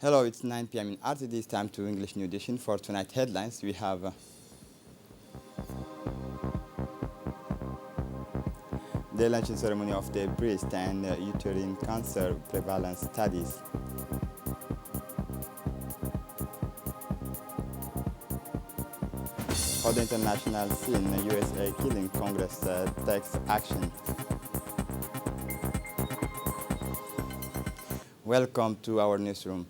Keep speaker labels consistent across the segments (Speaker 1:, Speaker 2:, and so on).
Speaker 1: Hello, it's 9 p.m. in RTD. It's time to English New Edition. For tonight headlines, we have the launching ceremony of the breast and uterine cancer prevalence studies. On the international scene, USA killing Congress takes action. Welcome to our newsroom.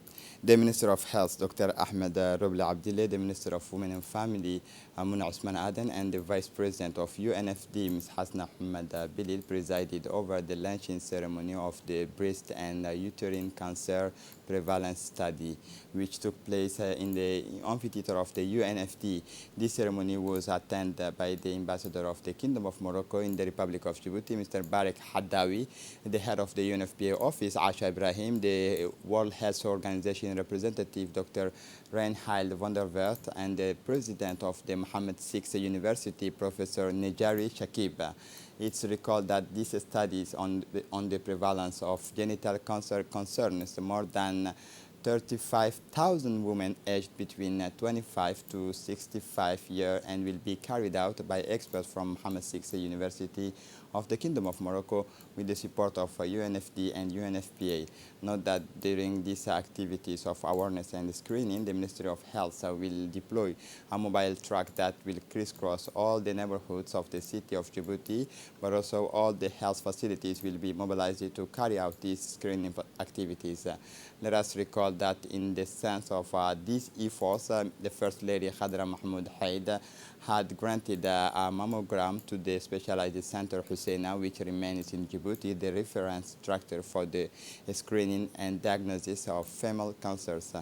Speaker 1: The Minister of Health, Dr. Ahmed Robli Abdillah, the Minister of Women and Family, Muna Usman Aden, and the Vice President of UNFD, Ms. Hasna Ahmed Bilil, presided over the launching ceremony of the breast and uterine cancer prevalence study, which took place in the amphitheater of the UNFD. This ceremony was attended by the Ambassador of the Kingdom of Morocco in the Republic of Djibouti, Mr. Barek Haddawi, the head of the UNFPA office, Asha Ibrahim, the World Health Organization representative, Dr. Reinhard van der Wert, and the president of the Mohammed VI University, Professor Nejari Shakib. It's recalled that these studies on the prevalence of genital cancer concerns more than 35,000 women aged between 25 to 65 years and will be carried out by experts from Mohammed VI University of the Kingdom of Morocco with the support of UNFD and UNFPA. Note that during these activities of awareness and screening, the Ministry of Health will deploy a mobile truck that will crisscross all the neighborhoods of the city of Djibouti, but also all the health facilities will be mobilized to carry out these screening activities. Let us recall that in the sense of these efforts, the First Lady Khadra Mahmoud Haid had granted a mammogram to the specialized center Husseina, which remains in Djibouti, the reference structure for the screening and diagnosis of female cancers.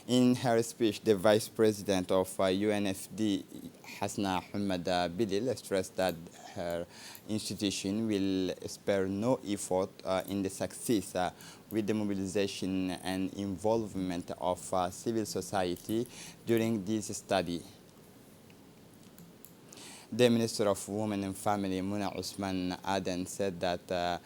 Speaker 1: In her speech, the Vice President of UNFD, Hasna Ahmed Bilil, stressed that her institution will spare no effort in the success with the mobilization and involvement of civil society during this study. The Minister of Women and Family, Muna Usman Aden, said that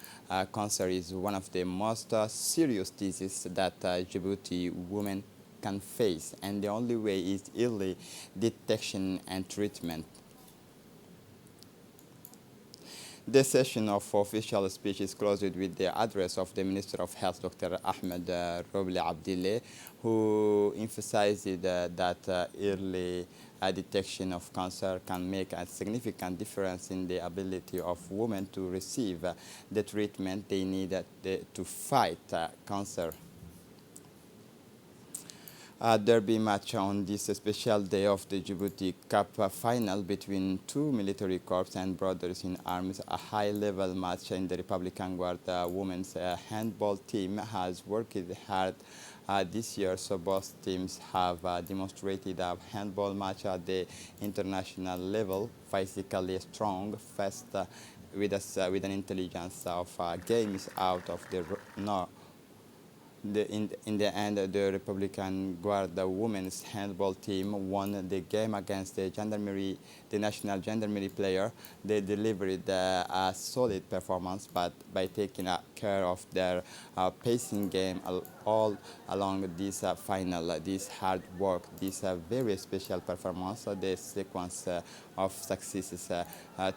Speaker 1: cancer is one of the most serious diseases that Djibouti women can face, and the only way is early detection and treatment. The session of official speech is closed with the address of the Minister of Health, Dr. Ahmed Robli Abdillah, who emphasized that early detection of cancer can make a significant difference in the ability of women to receive the treatment they need to fight cancer. Derby match on this special day of the Djibouti Cup final between two military corps and brothers in arms. A high-level match in the Republican Guard women's handball team has worked hard this year, so both teams have demonstrated a handball match at the international level, physically strong, fast, with an intelligence of games out of the north. In the end, the Republican Guard, the women's handball team, won the game against the national gendarmerie player. They delivered a solid performance, but by taking care of their pacing game all along this final, this hard work, this very special performance, the sequence of successes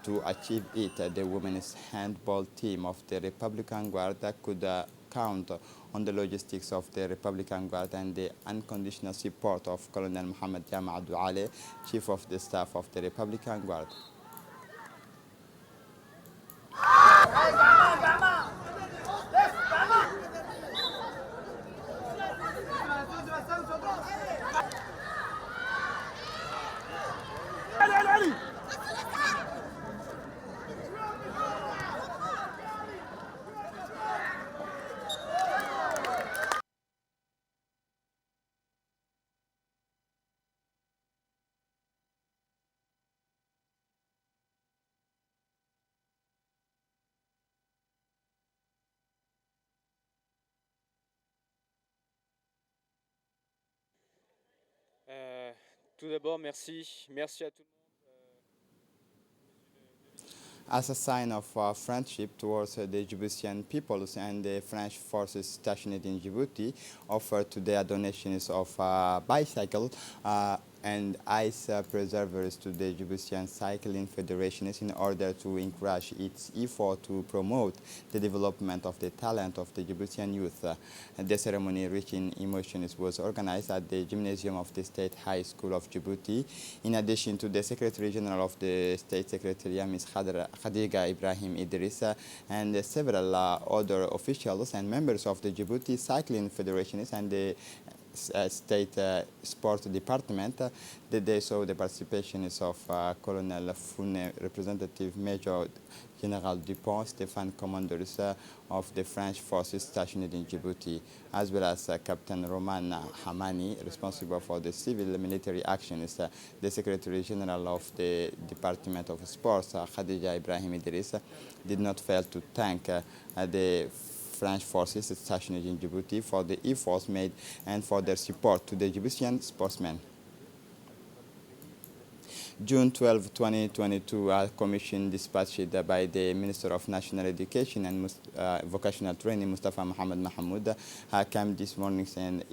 Speaker 1: to achieve it, the women's handball team of the Republican Guard could count on the logistics of the Republican Guard and the unconditional support of Colonel Mohammed Jama Douale, Chief of the Staff of the Republican Guard.
Speaker 2: Tout d'abord, merci à tout le monde.
Speaker 1: as a sign of friendship towards the Djiboutian peoples and the French forces stationed in Djibouti offered to their donations of bicycle and ice preservers to the Djiboutian Cycling Federation in order to encourage its effort to promote the development of the talent of the Djiboutian youth. The ceremony, rich in emotions, was organized at the Gymnasium of the State High School of Djibouti. In addition to the Secretary General of the State Secretariat, Ms. Khadija Ibrahim Idrissa, and several other officials and members of the Djibouti Cycling Federation and the State Sport Department. They saw the participation of Colonel Fune, Representative Major General Dupont, Stefan, commanders of the French forces stationed in Djibouti, as well as Captain Roman Hamani, responsible for the civil military actions, the Secretary General of the Department of Sports, Khadija Ibrahim Idris, did not fail to thank the French forces stationed in Djibouti for the efforts made and for their support to the Djiboutian sportsmen. June 12, 2022, a commission dispatched by the Minister of National Education and Vocational Training, Mustafa Mohamed Mahmoud, came this morning and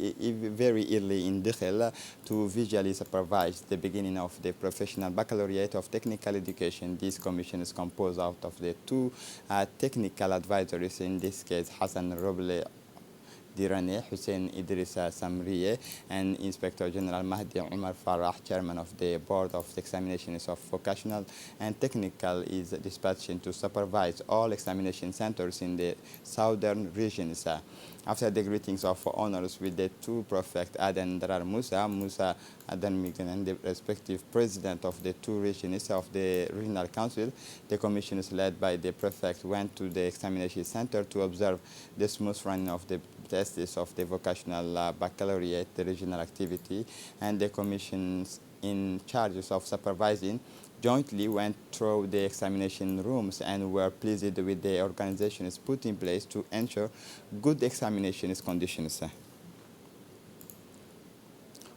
Speaker 1: very early in Dakhel to visually supervise the beginning of the Professional Baccalaureate of Technical Education. This commission is composed out of the two technical advisors, in this case Hassan Roble Dirane, Hussein Idrissa Samriye, and Inspector General Mahdi Umar Farah, Chairman of the Board of Examinations of Vocational and Technical, is dispatched to supervise all examination centers in the southern regions. After the greetings of honors with the two prefects, Aden Darar Musa Aden Migan, and the respective president of the two regions of the Regional Council, the commissions led by the prefect went to the examination center to observe the smooth running of the tests of the vocational baccalaureate, the regional activity, and the commissions in charge of supervising jointly went through the examination rooms and were pleased with the organizations put in place to ensure good examination conditions.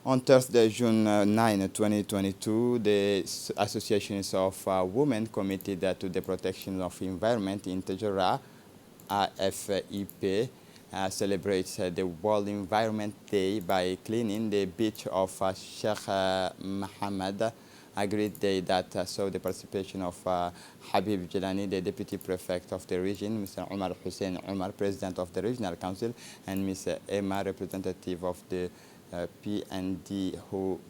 Speaker 1: On Thursday, June 9, 2022, the associations of women committed to the protection of environment in Tejera, AFEP, celebrates the World Environment Day by cleaning the beach of Sheikh Mohammed, a great day that saw the participation of Habib Jelani, the Deputy Prefect of the region, Mr. Omar Hussein Omar, President of the Regional Council, and Ms. Emma, representative of the PND, who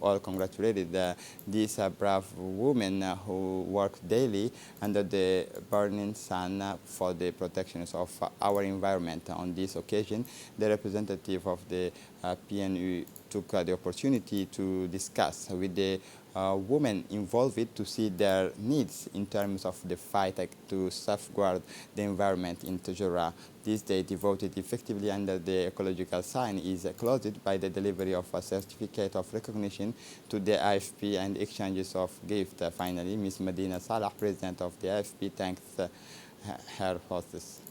Speaker 1: all congratulated these brave women who work daily under the burning sun for the protection of our environment. On this occasion, the representative of the PNU took the opportunity to discuss with the women involved to see their needs in terms of the fight to safeguard the environment in Tejera. This day devoted effectively under the ecological sign is closed by the delivery of a certificate of recognition to the AFP and exchanges of gifts. Finally, Ms. Medina Salah, President of the AFP, thanks her hostess.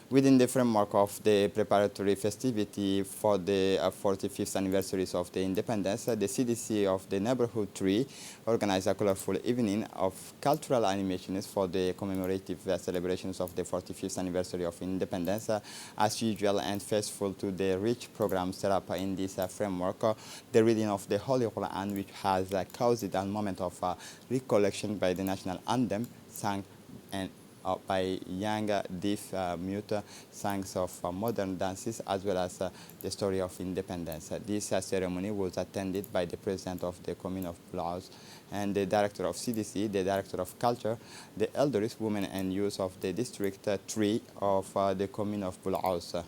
Speaker 1: Within the framework of the preparatory festivity for the 45th anniversaries of the independence, the CDC of the Neighborhood 3 organized a colorful evening of cultural animations for the commemorative celebrations of the 45th anniversary of independence. As usual and faithful to the rich program set up in this framework, the reading of the Holy Quran, which has caused a moment of recollection by the national anthem, sung and by young, deaf, mute, songs of modern dances, as well as the story of independence. This ceremony was attended by the president of the commune of Bulaus and the director of CDC, the director of culture, the elders, women and youth of the district 3 of the commune of Bulaus.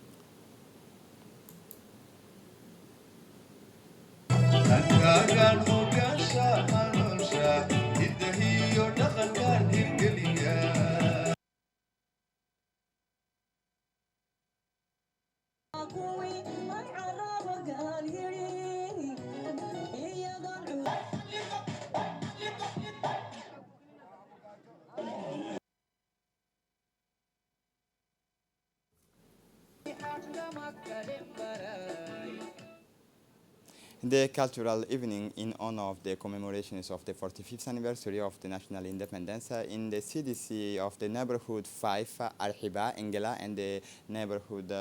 Speaker 1: The cultural evening in honor of the commemorations of the 45th anniversary of the national independence in the CDC of the neighborhood 5, Al-Hiba, Engela, and the neighborhood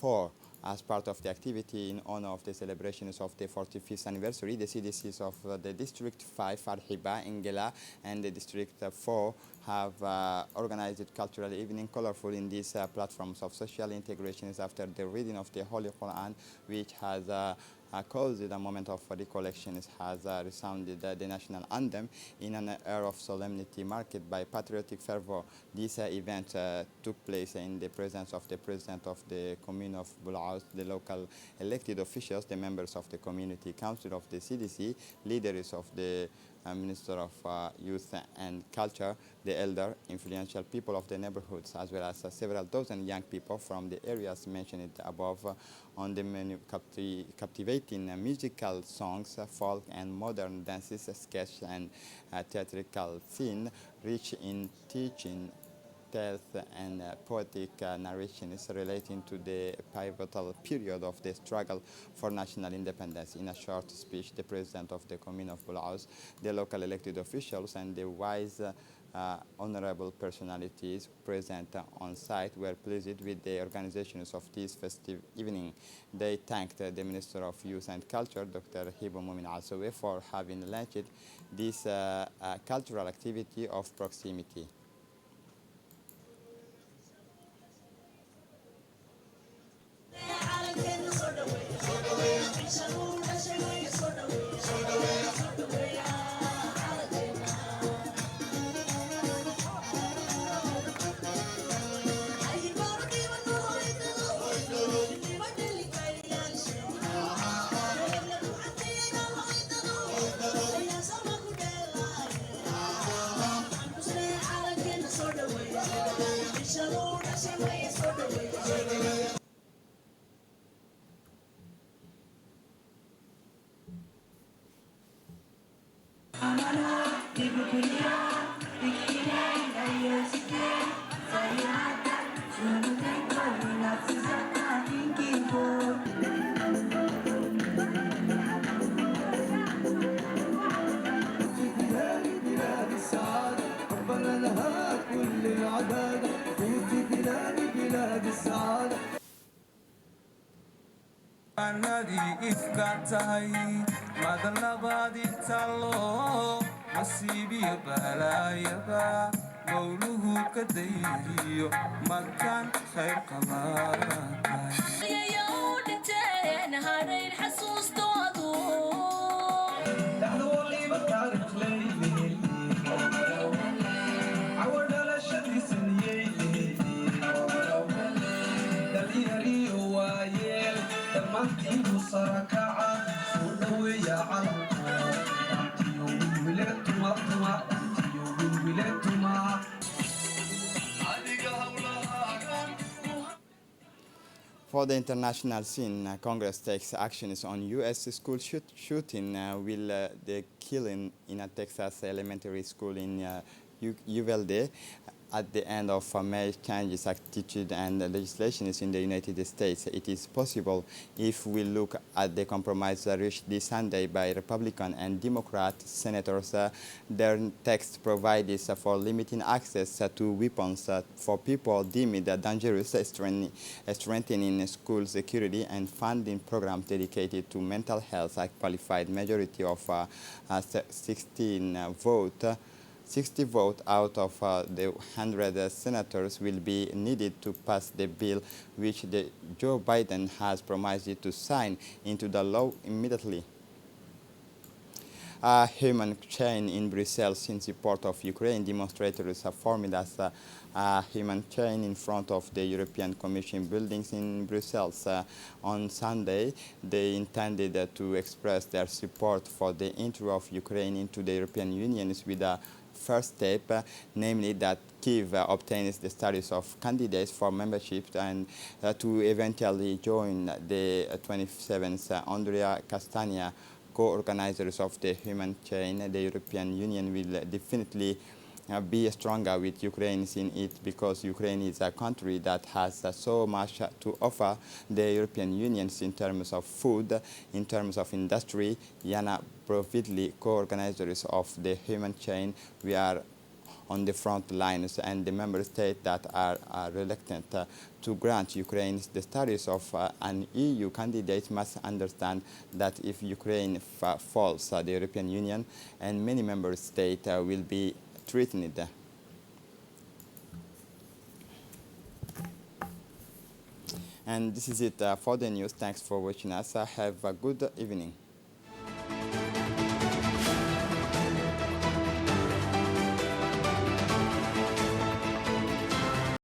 Speaker 1: 4. As part of the activity in honor of the celebrations of the 45th anniversary, the CDCs of the District 5, Al-Hiba, Engela, and the District 4 have organized cultural evening colorful in these platforms of social integrations after the reading of the Holy Quran, which has caused a moment of recollection, has resounded the national anthem in an air of solemnity marked by patriotic fervor. This event took place in the presence of the president of the commune of Bulaus, the local elected officials, the members of the community council of the CDC, leaders of the Minister of Youth and Culture, the elder, influential people of the neighborhoods, as well as several dozen young people from the areas mentioned above on the menu, captivating musical songs, folk and modern dances, sketch and theatrical scene, rich in teaching, tales and poetic narrations relating to the pivotal period of the struggle for national independence. In a short speech, the president of the commune of Bulaus, the local elected officials, and the wise honorable personalities present on site were pleased with the organizations of this festive evening. They thanked the Minister of Youth and Culture, Dr. Hibo Mumin Alsowe, for having launched this cultural activity of proximity.
Speaker 2: anadii ifka tahay madalabaadii talo masiibiyo balaayaba mawluhu ka dayriyo makan khayr qabaatay
Speaker 1: For the international scene, Congress takes actions on U.S. school shooting will the killing in a Texas elementary school in Uvalde at the end of May changes attitude and legislation in the United States. It is possible if we look at the compromise reached this Sunday by Republican and Democrat senators. Their text provides for limiting access to weapons for people deemed dangerous, strengthening school security, and funding programs dedicated to mental health. A qualified majority of 60 votes out of the 100 senators will be needed to pass the bill, which Joe Biden has promised to sign into the law immediately. A human chain in Brussels in support of Ukraine. Demonstrators have formed as a human chain in front of the European Commission buildings in Brussels. On Sunday, they intended to express their support for the entry of Ukraine into the European Union with a first step, namely that Kyiv obtains the status of candidate for membership and to eventually join the 27th. Andrea Castagna, co-organizers of the human chain, the European Union will definitely be stronger with Ukraine in it, because Ukraine is a country that has so much to offer the European Union in terms of food, in terms of industry. Yana Providly, co-organizers of the human chain, we are on the front lines, and the member states that are reluctant to grant Ukraine the status of an EU candidate must understand that if Ukraine falls, the European Union and many member states will be threatened. And this is it for the news. Thanks for watching us. Have a good evening.